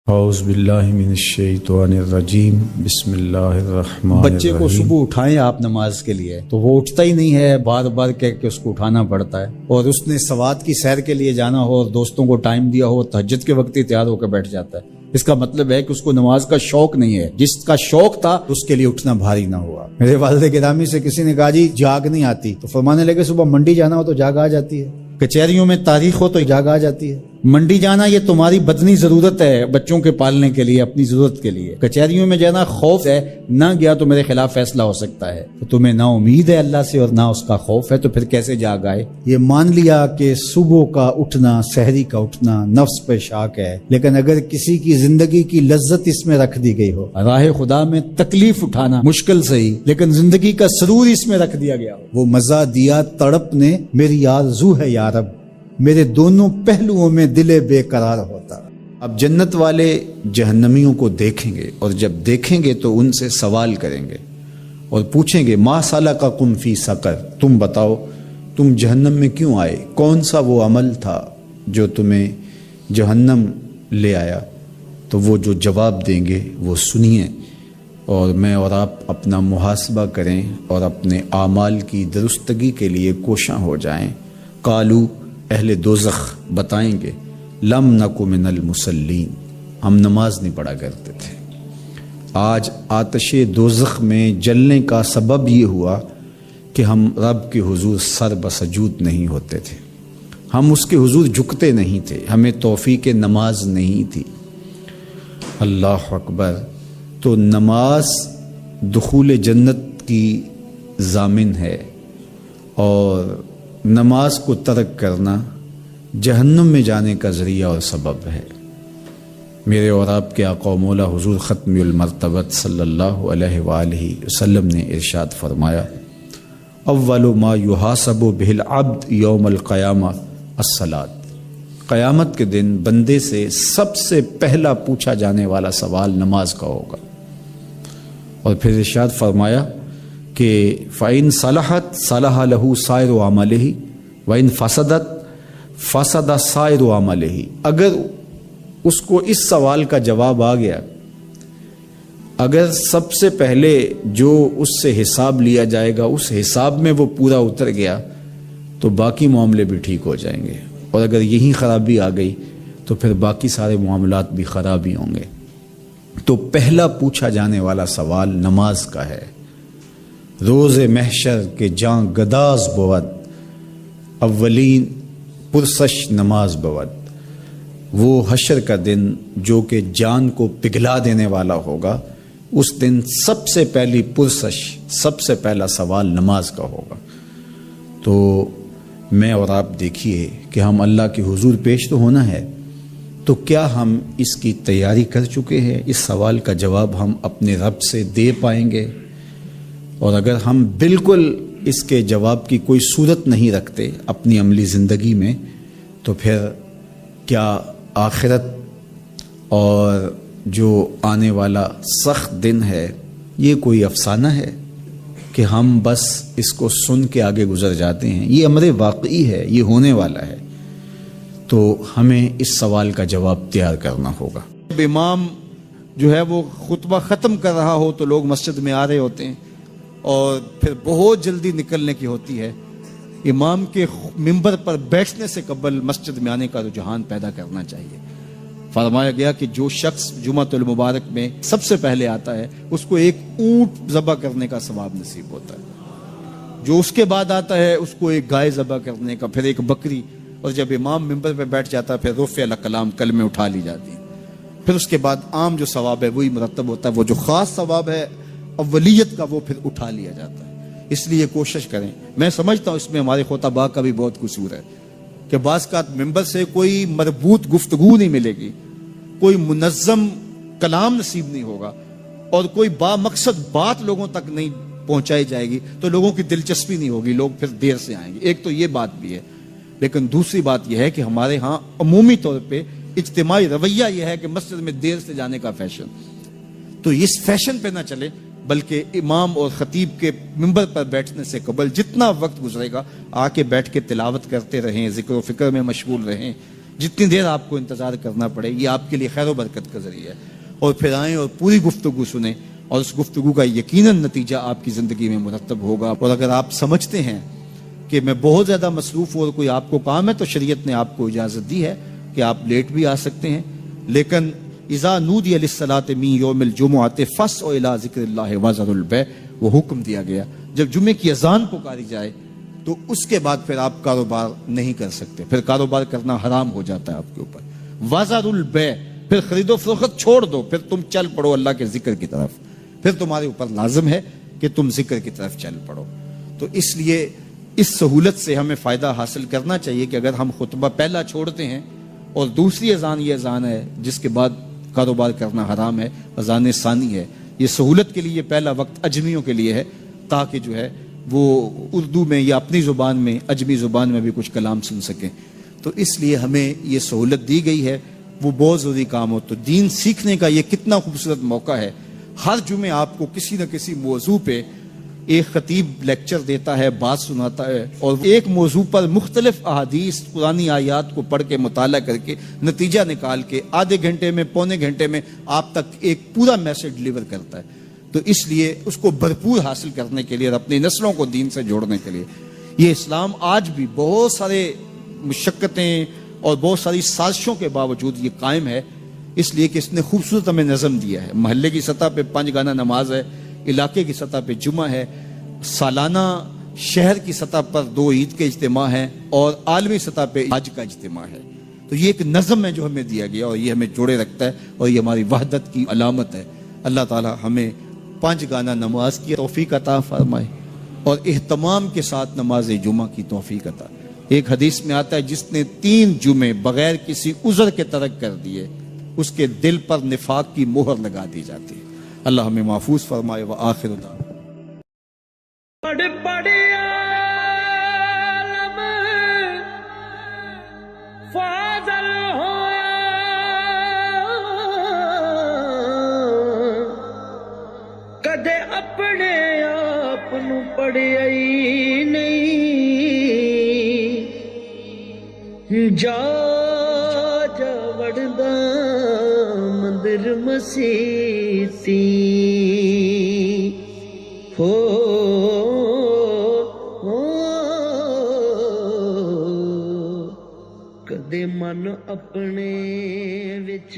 اعوذ باللہ من الشیطان الرجیم بسم اللہ الرحمن الرحیم۔ بچے کو صبح اٹھائیں آپ نماز کے لیے تو وہ اٹھتا ہی نہیں ہے، بار بار کہہ کے اس کو اٹھانا پڑتا ہے، اور اس نے سوات کی سیر کے لیے جانا ہو اور دوستوں کو ٹائم دیا ہو، تہجد کے وقت ہی تیار ہو کے بیٹھ جاتا ہے۔ اس کا مطلب ہے کہ اس کو نماز کا شوق نہیں ہے، جس کا شوق تھا اس کے لیے اٹھنا بھاری نہ ہوا۔ میرے والد گرامی سے کسی نے کہا جی جاگ نہیں آتی، تو فرمانے لگے صبح منڈی جانا ہو تو جاگ آ جاتی ہے، کچہریوں میں تاریخ ہو تو جاگ آ جاتی ہے۔ منڈی جانا یہ تمہاری بدنی ضرورت ہے بچوں کے پالنے کے لیے، اپنی ضرورت کے لیے۔ کچہریوں میں جانا خوف ہے، نہ گیا تو میرے خلاف فیصلہ ہو سکتا ہے، تو تمہیں نہ امید ہے اللہ سے اور نہ اس کا خوف ہے، تو پھر کیسے جاگ آئے؟ یہ مان لیا کہ صبح کا اٹھنا، سحری کا اٹھنا نفس پہ شاک ہے، لیکن اگر کسی کی زندگی کی لذت اس میں رکھ دی گئی ہو، راہ خدا میں تکلیف اٹھانا مشکل سے ہی لیکن زندگی کا سرور اس میں رکھ دیا گیا ہو، وہ مزہ دیا تڑپ نے میری آرزو ہے یا رب، میرے دونوں پہلوؤں میں دل بے قرار ہوتا۔ اب جنت والے جہنمیوں کو دیکھیں گے، اور جب دیکھیں گے تو ان سے سوال کریں گے اور پوچھیں گے ما سلککم فی سقر، تم بتاؤ تم جہنم میں کیوں آئے، کون سا وہ عمل تھا جو تمہیں جہنم لے آیا؟ تو وہ جو جواب دیں گے وہ سنیے، اور میں اور آپ اپنا محاسبہ کریں اور اپنے اعمال کی درستگی کے لیے کوشاں ہو جائیں۔ قالو، اہل دوزخ بتائیں گے لم نکو من المصلین، ہم نماز نہیں پڑھا کرتے تھے۔ آج آتش دوزخ میں جلنے کا سبب یہ ہوا کہ ہم رب کے حضور سر بسجود نہیں ہوتے تھے، ہم اس کے حضور جھکتے نہیں تھے، ہمیں توفیق نماز نہیں تھی۔ اللہ اکبر۔ تو نماز دخول جنت کی ضامن ہے، اور نماز کو ترک کرنا جہنم میں جانے کا ذریعہ اور سبب ہے۔ میرے اور آپ کے آقا و مولا حضور ختم المرتبت صلی اللہ علیہ وآلہ وسلم نے ارشاد فرمایا اول ما یحاسب بہ العبد یوم القیامہ الصلاۃ، قیامت کے دن بندے سے سب سے پہلا پوچھا جانے والا سوال نماز کا ہوگا۔ اور پھر ارشاد فرمایا کہ فَإِن صَلَحَتْ صَلَحَ لَهُ سَائِرُ عَمَلِهِ وَإِن فَسَدَتْ فَسَدَ سَائِرُ عَمَلِهِ، اگر اس کو اس سوال کا جواب آ گیا، اگر سب سے پہلے جو اس سے حساب لیا جائے گا اس حساب میں وہ پورا اتر گیا تو باقی معاملے بھی ٹھیک ہو جائیں گے، اور اگر یہی خرابی آ گئی تو پھر باقی سارے معاملات بھی خراب ہی ہوں گے۔ تو پہلا پوچھا جانے والا سوال نماز کا ہے۔ روز محشر کے جاں گداز بود، اولین پرسش نماز بود۔ وہ حشر کا دن جو کہ جان کو پگھلا دینے والا ہوگا، اس دن سب سے پہلی پرسش، سب سے پہلا سوال نماز کا ہوگا۔ تو میں اور آپ دیکھیے کہ ہم اللہ کے حضور پیش تو ہونا ہے، تو کیا ہم اس کی تیاری کر چکے ہیں؟ اس سوال کا جواب ہم اپنے رب سے دے پائیں گے؟ اور اگر ہم بالکل اس کے جواب کی کوئی صورت نہیں رکھتے اپنی عملی زندگی میں، تو پھر کیا آخرت اور جو آنے والا سخت دن ہے یہ کوئی افسانہ ہے کہ ہم بس اس کو سن کے آگے گزر جاتے ہیں؟ یہ امر واقعی ہے، یہ ہونے والا ہے۔ تو ہمیں اس سوال کا جواب تیار کرنا ہوگا۔ جب امام جو ہے وہ خطبہ ختم کر رہا ہو تو لوگ مسجد میں آ رہے ہوتے ہیں، اور پھر بہت جلدی نکلنے کی ہوتی ہے۔ امام کے منبر پر بیٹھنے سے قبل مسجد میں آنے کا رجحان پیدا کرنا چاہیے۔ فرمایا گیا کہ جو شخص جمعۃ المبارک میں سب سے پہلے آتا ہے اس کو ایک اونٹ ذبح کرنے کا ثواب نصیب ہوتا ہے، جو اس کے بعد آتا ہے اس کو ایک گائے ذبح کرنے کا، پھر ایک بکری، اور جب امام منبر پہ بیٹھ جاتا ہے پھر رفع الاقلام، کلمے اٹھا لی جاتی ہیں۔ پھر اس کے بعد عام جو ثواب ہے وہی مرتب ہوتا ہے، وہ جو خاص ثواب ہے اولیت کا وہ پھر اٹھا لیا جاتا ہے۔ اس لیے کوشش کریں۔ میں سمجھتا ہوں اس میں ہمارے خطباء کا بھی بہت قصور ہے کہ بعض کا ممبر سے کوئی مربوط گفتگو نہیں ملے گی، کوئی منظم کلام نصیب نہیں ہوگا، اور کوئی با مقصد بات لوگوں تک نہیں پہنچائی جائے گی تو لوگوں کی دلچسپی نہیں ہوگی، لوگ پھر دیر سے آئیں گے۔ ایک تو یہ بات بھی ہے، لیکن دوسری بات یہ ہے کہ ہمارے ہاں عمومی طور پہ اجتماعی رویہ یہ ہے کہ مسجد میں دیر سے جانے کا فیشن، تو اس فیشن پہ نہ چلے، بلکہ امام اور خطیب کے منبر پر بیٹھنے سے قبل جتنا وقت گزرے گا آ کے بیٹھ کے تلاوت کرتے رہیں، ذکر و فکر میں مشغول رہیں، جتنی دیر آپ کو انتظار کرنا پڑے یہ آپ کے لیے خیر و برکت کا ذریعہ ہے. اور پھر آئیں اور پوری گفتگو سنیں اور اس گفتگو کا یقیناً نتیجہ آپ کی زندگی میں مرتب ہوگا. اور اگر آپ سمجھتے ہیں کہ میں بہت زیادہ مصروف ہوں اور کوئی آپ کو کام ہے تو شریعت نے آپ کو اجازت دی ہے کہ آپ لیٹ بھی آ سکتے ہیں. لیکن اذا نودی للصلاۃ من یوم الجمعۃ فاسعوا الی ذکر اللہ وذروا البیع، وہ حکم دیا گیا جب جمعے کی اذان پکاری جائے تو اس کے بعد پھر آپ کاروبار نہیں کر سکتے، پھر کاروبار کرنا حرام ہو جاتا ہے آپ کے اوپر. وذروا البیع، پھر خرید و فروخت چھوڑ دو، پھر تم چل پڑو اللہ کے ذکر کی طرف، پھر تمہارے اوپر لازم ہے کہ تم ذکر کی طرف چل پڑو. تو اس لیے اس سہولت سے ہمیں فائدہ حاصل کرنا چاہیے کہ اگر ہم خطبہ پہلا چھوڑتے ہیں اور دوسری اذان یہ اذان ہے جس کے بعد کاروبار کرنا حرام ہے، اذان ثانی ہے، یہ سہولت کے لیے پہلا وقت اجمیوں کے لیے ہے تاکہ جو ہے وہ اردو میں یا اپنی زبان میں اجمی زبان میں بھی کچھ کلام سن سکیں. تو اس لیے ہمیں یہ سہولت دی گئی ہے، وہ بہت ضروری کام ہو. تو دین سیکھنے کا یہ کتنا خوبصورت موقع ہے. ہر جمعے آپ کو کسی نہ کسی موضوع پہ ایک خطیب لیکچر دیتا ہے، بات سناتا ہے، اور ایک موضوع پر مختلف احادیث قرآنی آیات کو پڑھ کے مطالعہ کر کے نتیجہ نکال کے آدھے گھنٹے میں پونے گھنٹے میں آپ تک ایک پورا میسج ڈلیور کرتا ہے. تو اس لیے اس کو بھرپور حاصل کرنے کے لیے اور اپنی نسلوں کو دین سے جوڑنے کے لیے یہ اسلام آج بھی بہت سارے مشقتیں اور بہت ساری سازشوں کے باوجود یہ قائم ہے، اس لیے کہ اس نے خوبصورت ہمیں نظم دیا ہے. محلے کی سطح پہ 5 گانا نماز ہے، علاقے کی سطح پہ جمعہ ہے، سالانہ شہر کی سطح پر 2 عید کے اجتماع ہیں اور عالمی سطح پہ حج کا اجتماع ہے. تو یہ ایک نظم ہے جو ہمیں دیا گیا اور یہ ہمیں جوڑے رکھتا ہے اور یہ ہماری وحدت کی علامت ہے. اللہ تعالی ہمیں 5 گانا نماز کی توفیق عطا فرمائے اور اہتمام کے ساتھ نماز جمعہ کی توفیق عطا. ایک حدیث میں آتا ہے جس نے 3 جمعے بغیر کسی عذر کے ترک کر دیے اس کے دل پر نفاق کی مہر لگا دی جاتی ہے. اللہ ہمیں محفوظ فرمائے. وآخر دعوانا پڑھ عالم فاضل ہویا کدے اپنے آپ نو پڑھیا ہی نہیں، جا جا وڑدا مندر مسیتی ہو کدے من اپنے وچ